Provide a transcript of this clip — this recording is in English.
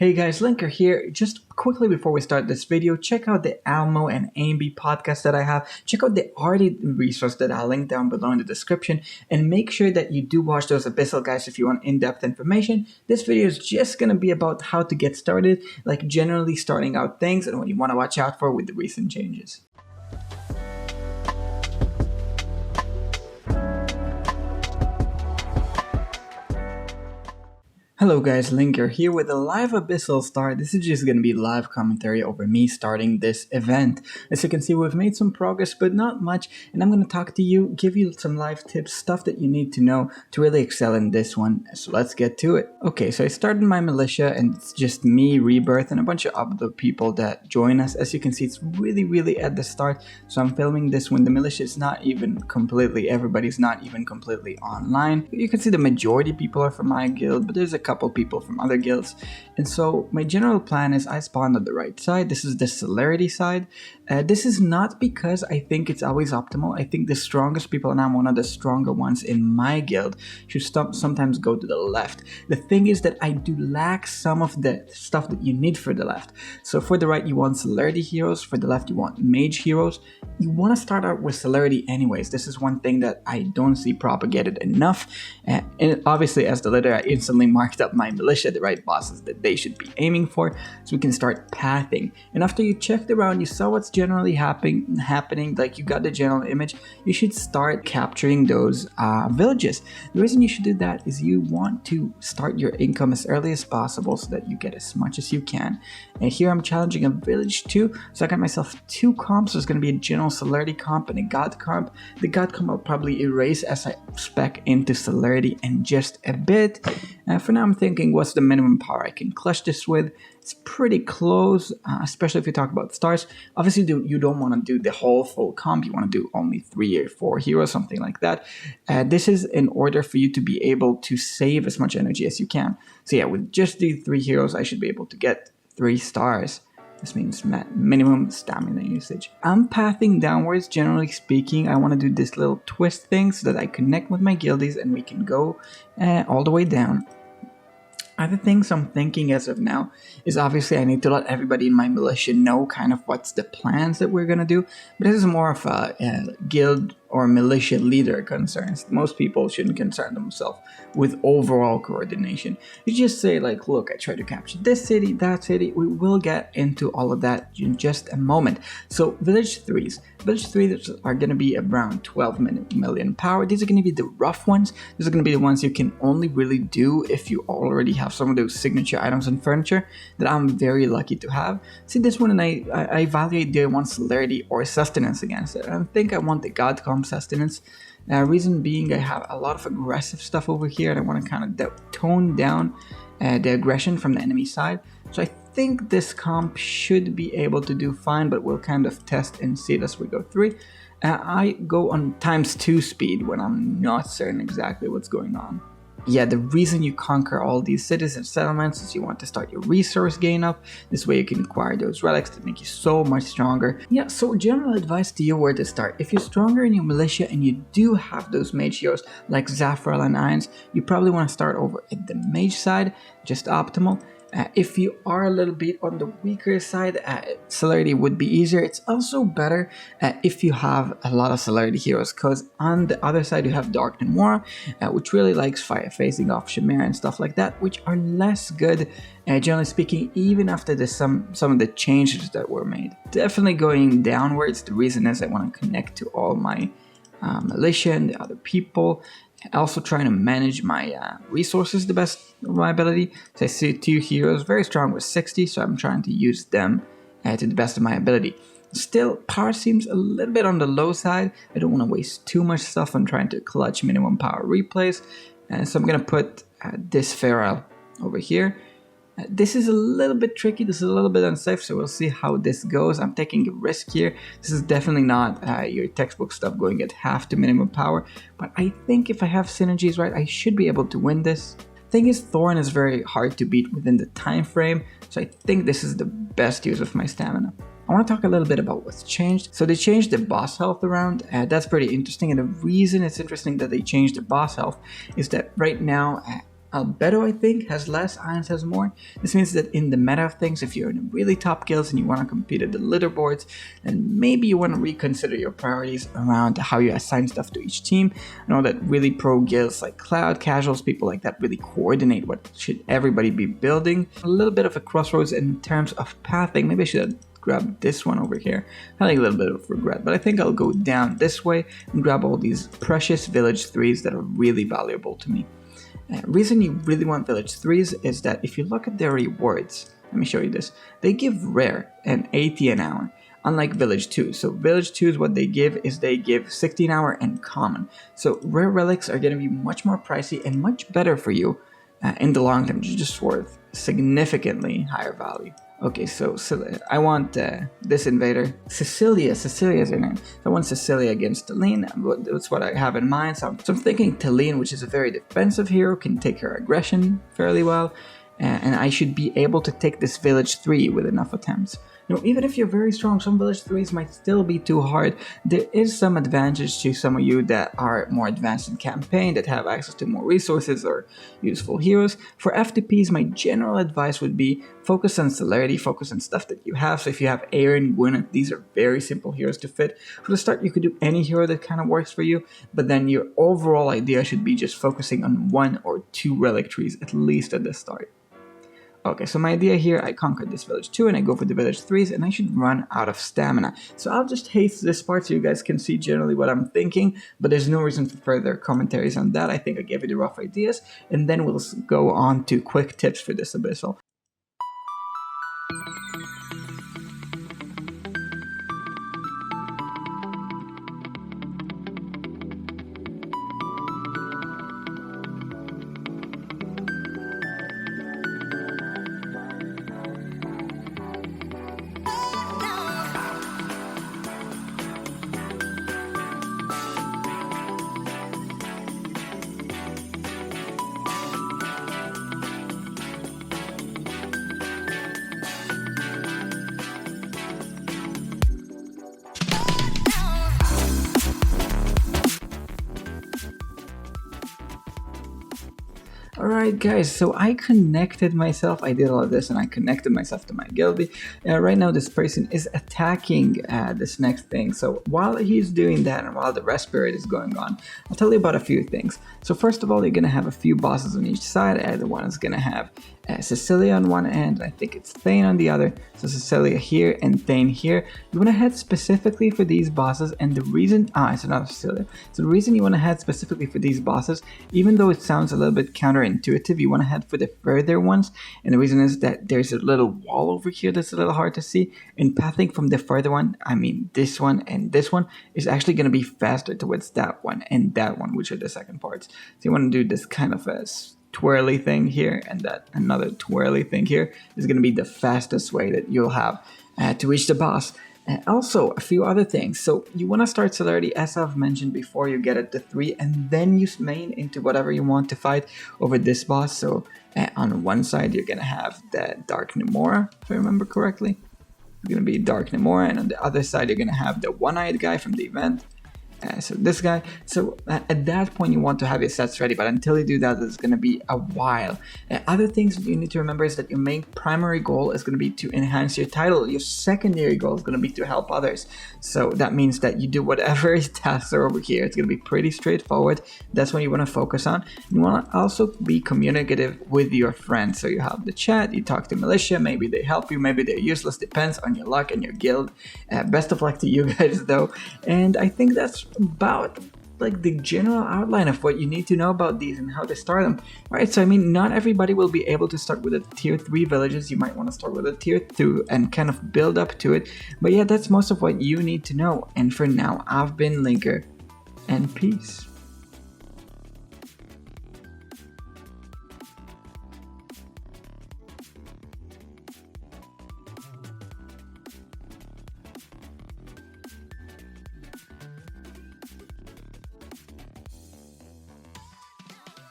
Hey guys, Linker here. Just quickly before we start this video, check out the Almo and AMB podcast that I have. Check out the Arty resource that I'll link down below in the description. And make sure that you do watch those Abyssal guys if you want in-depth information. This video is just going to be about how to get started, like generally starting out things and what you want to watch out for with the recent changes. Hello guys, Linker here with a live Abyssal start. This is just going to be live commentary over me starting this event. As you can see, we've made some progress, but not much. And I'm going to talk to you, give you some live tips, stuff that you need to know to really excel in this one. So let's get to it. Okay, so I started my militia and it's just me, Rebirth, and a bunch of other people that join us. As you can see, it's really at the start. So I'm filming this when the militia is not even completely, everybody's not even completely online. You can see the majority of people are from my guild, but there's a couple people from other guilds. And so my general plan is I spawned on the right side. This is the celerity side. This is not because I think it's always optimal. I think the strongest people, and I'm one of the stronger ones in my guild, should sometimes go to the left. The thing is that I do lack some of the stuff that you need for the left. So for the right you want celerity heroes, for the left you want mage heroes. You want to start out with celerity anyways. This is one thing that I don't see propagated enough. And obviously as the leader I instantly marked up my militia, the right bosses that they should be aiming for, so we can start pathing. And after you checked around, you saw what's generally happening, like you got the general image, you should start capturing those villages. The reason you should do that is you want to start your income as early as possible so that you get as much as you can. And here I'm challenging a village too, so I got myself 2 comps. There's going to be a general celerity comp and a god comp. The god comp I'll probably erase as I spec into celerity in just a bit. For now I'm thinking what's the minimum power I can clutch this with. It's pretty close, especially if you talk about stars. Obviously you don't want to do the whole full comp. You want to do only 3 or 4 heroes, something like that. This is in order for you to be able to save as much energy as you can. So yeah, with just the 3 heroes I should be able to get 3 stars. This means minimum stamina usage. I'm pathing downwards, generally speaking. I want to do this little twist thing so that I connect with my guildies and we can go all the way down. Other things I'm thinking as of now is obviously I need to let everybody in my militia know kind of what's the plans that we're going to do. But this is more of a guild or militia leader concerns. Most people shouldn't concern themselves with overall coordination. You just say like, look, I tried to capture this city, that city. We will get into all of that in just a moment. So village 3s. Village 3s are going to be around 12 million power. These are going to be the rough ones. These are going to be the ones you can only really do if you already have some of those signature items and furniture that I'm very lucky to have. See this one, and I evaluate do I want celerity or sustenance against it. I think I want the god comp sustenance. Reason being I have a lot of aggressive stuff over here and I want to kind of tone down the aggression from the enemy side. So I think this comp should be able to do fine, but we'll kind of test and see it as we go through. I go on ×2 speed when I'm not certain exactly what's going on. Yeah, the reason you conquer all these cities and settlements is you want to start your resource gain up. This way you can acquire those relics that make you so much stronger. Yeah, so general advice to you where to start. If you're stronger in your militia and you do have those mage heroes like Zafral and Irons, you probably want to start over at the mage side, just optimal. If you are a little bit on the weaker side, celerity would be easier. It's also better if you have a lot of celerity heroes, because on the other side you have Dark Nemora, which really likes fire facing off Chimera and stuff like that, which are less good, generally speaking, even after some of the changes that were made. Definitely going downwards. The reason is I want to connect to all my militia and the other people. Also trying to manage my resources the best of my ability. So I see 2 heroes, very strong with 60, so I'm trying to use them to the best of my ability. Still, power seems a little bit on the low side. I don't want to waste too much stuff on trying to clutch minimum power replays. So I'm going to put this feral over here. This is a little bit tricky, this is a little bit unsafe, so we'll see how this goes. I'm taking a risk here. This is definitely not your textbook stuff going at half the minimum power, but I think if I have synergies right, I should be able to win this. Thing is, Thorn is very hard to beat within the time frame, so I think this is the best use of my stamina. I want to talk a little bit about what's changed. So they changed the boss health around. That's pretty interesting, and the reason it's interesting that they changed the boss health is that right now Albedo, I think, has less, Irons has more. This means that in the meta of things, if you're in really top guilds and you want to compete at the leaderboards, then maybe you want to reconsider your priorities around how you assign stuff to each team. I know that really pro guilds like Cloud, Casuals, people like that really coordinate what should everybody be building. A little bit of a crossroads in terms of pathing. Maybe I should have grab this one over here. I like a little bit of regret, but I think I'll go down this way and grab all these precious village 3s that are really valuable to me. Reason you really want village 3s is that if you look at their rewards, let me show you this, they give rare and 80 an hour, unlike village 2. So village 2s, what they give is they give 16 hour and common. So rare relics are going to be much more pricey and much better for you in the long term, just worth significantly higher value. Okay, so I want this invader, Cecilia's her name. I want Cecilia against Talene. That's what I have in mind. So I'm thinking Talene, which is a very defensive hero, can take her aggression fairly well. And I should be able to take this village 3 with enough attempts. You know, even if you're very strong, some village 3s might still be too hard. There is some advantage to some of you that are more advanced in campaign, that have access to more resources or useful heroes. For FTPs, my general advice would be focus on celerity, focus on stuff that you have. So if you have Aaron, Gwyneth, these are very simple heroes to fit. For the start, you could do any hero that kind of works for you, but then your overall idea should be just focusing on 1 or 2 relic trees, at least at the start. Okay, so my idea here, I conquered this village 2 and I go for the village 3s and I should run out of stamina. So I'll just haste this part so you guys can see generally what I'm thinking, but there's no reason for further commentaries on that. I think I gave you the rough ideas, and then we'll go on to quick tips for this Abyssal. Alright guys, so I connected myself, I did all of this and I connected myself to my guildie. Right now this person is attacking this next thing, so while he's doing that and while the rest period is going on, I'll tell you about a few things. So first of all, you're going to have a few bosses on each side. The one is going to have Cecilia on one end, I think it's Thane on the other. So Cecilia here and Thane here. You want to head specifically for these bosses, and the reason, it's another Cecilia. So the reason you want to head specifically for these bosses, even though it sounds a little bit counterintuitive, you want to head for the further ones, and the reason is that there's a little wall over here that's a little hard to see, and pathing from the further one, I mean this one and this one, is actually going to be faster towards that one and that one, which are the second parts. So you want to do this kind of a twirly thing here, and that another twirly thing here is going to be the fastest way that you'll have to reach the boss. Also, a few other things. So you want to start celerity, as I've mentioned before, you get it to 3, and then you main into whatever you want to fight over this boss. So on one side, you're going to have the Dark Nemora, if I remember correctly. It's going to be Dark Nemora, and on the other side, you're going to have the one-eyed guy from the event. So this guy, so at that point you want to have your sets ready, but until you do that, it's going to be a while. Other things you need to remember is that your main primary goal is going to be to enhance your title. Your secondary goal is going to be to help others. So that means that you do whatever tasks are over here. It's going to be pretty straightforward. That's what you want to focus on. You want to also be communicative with your friends. So you have the chat, you talk to Militia, maybe they help you, maybe they're useless, depends on your luck and your guild. Best of luck to you guys though. And I think that's about like the general outline of what you need to know about these and how to start them. Right, so I mean, not everybody will be able to start with a tier 3 villages. You might want to start with a tier 2 and kind of build up to it. But yeah, that's most of what you need to know. And for now, I've been Linker, and peace.